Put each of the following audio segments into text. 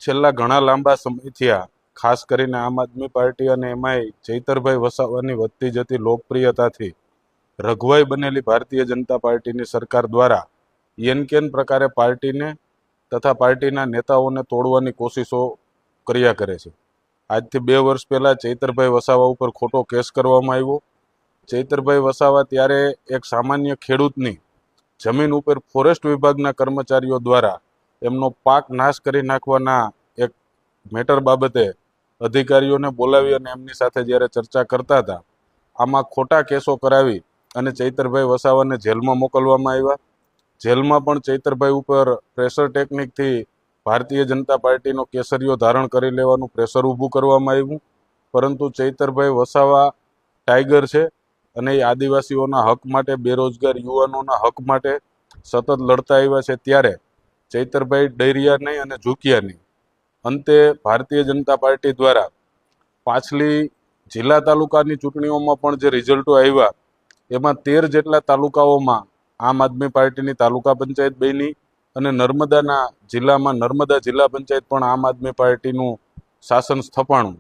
છેલ્લા ઘણા લાંબા સમયથી ખાસ કરીને આમ આદમી પાર્ટી અને એમાંય ચૈતરભાઈ વસાવાની વધતી જતી લોકપ્રિયતાથી રઘવાઈ બનેલી ભારતીય જનતા પાર્ટીની સરકાર દ્વારા એન પ્રકારે પાર્ટીને તથા પાર્ટીના નેતાઓને તોડવાની કોશિશો કર્યા કરે છે। આજથી 2 વર્ષ પહેલા ચૈતરભાઈ વસાવા ઉપર ખોટો કેસ કરવામાં આવ્યો। ચૈતરભાઈ વસાવા ત્યારે એક સામાન્ય ખેડૂતની જમીન ઉપર ફોરેસ્ટ વિભાગના કર્મચારીઓ દ્વારા એમનો પાક નાશ કરી નાખવાના એક મેટર બાબતે અધિકારીઓને બોલાવી અને એમની સાથે જ્યારે ચર્ચા કરતા હતા, આમાં ખોટા કેસો કરાવી અને ચૈતરભાઈ વસાવાને જેલમાં મોકલવામાં આવ્યા। જેલમાં પણ ચૈતરભાઈ ઉપર પ્રેશર ટેકનિકથી ભારતીય જનતા પાર્ટીનો કેસરીઓ ધારણ કરી લેવાનું પ્રેશર ઊભું કરવામાં આવ્યું। પરંતુ ચૈતરભાઈ વસાવા ટાઈગર છે અને એ આદિવાસીઓના હક માટે, બેરોજગાર યુવાનોના હક માટે સતત લડતા આવ્યા છે। ત્યારે ચૈતરભાઈ ડર્યા નહીં અને ઝૂક્યા નહીં। અંતે ભારતીય જનતા પાર્ટી દ્વારા પાછલી જિલ્લા તાલુકાની ચૂંટણીઓમાં પણ જે રિઝલ્ટો આવ્યા એમાં 13 જેટલા તાલુકાઓમાં આમ આદમી પાર્ટીની તાલુકા પંચાયત બની અને નર્મદાના જિલ્લામાં નર્મદા જિલ્લા પંચાયત પણ આમ આદમી પાર્ટીનું શાસન સ્થપાણું।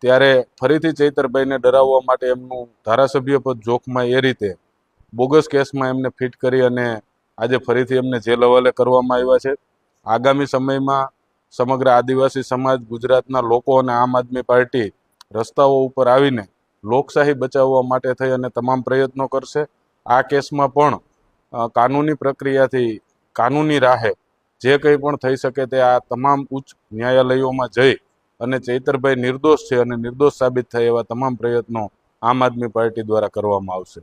ત્યારે ફરીથી ચૈતરભાઈને ડરાવવા માટે એમનું ધારાસભ્ય પદ જોખમાં એ રીતે બોગસ કેસમાં એમને ફિટ કરી અને આજે ફરીથી એમને જેલ હવાલે કરવામાં આવ્યા છે। આગામી સમયમાં સમગ્ર આદિવાસી સમાજ, ગુજરાતના લોકો અને આમ આદમી પાર્ટી રસ્તાઓ ઉપર આવીને લોકશાહી બચાવવા માટે થઈ અને તમામ પ્રયત્નો કરશે। આ કેસમાં પણ કાનૂની પ્રક્રિયાથી કાનૂની રાહે જે કંઈ પણ થઈ શકે તે આ તમામ ઉચ્ચ ન્યાયાલયોમાં જઈ અને ચૈતરભાઈ નિર્દોષ છે અને નિર્દોષ સાબિત થાય એવા તમામ પ્રયત્નો આમ આદમી પાર્ટી દ્વારા કરવામાં આવશે।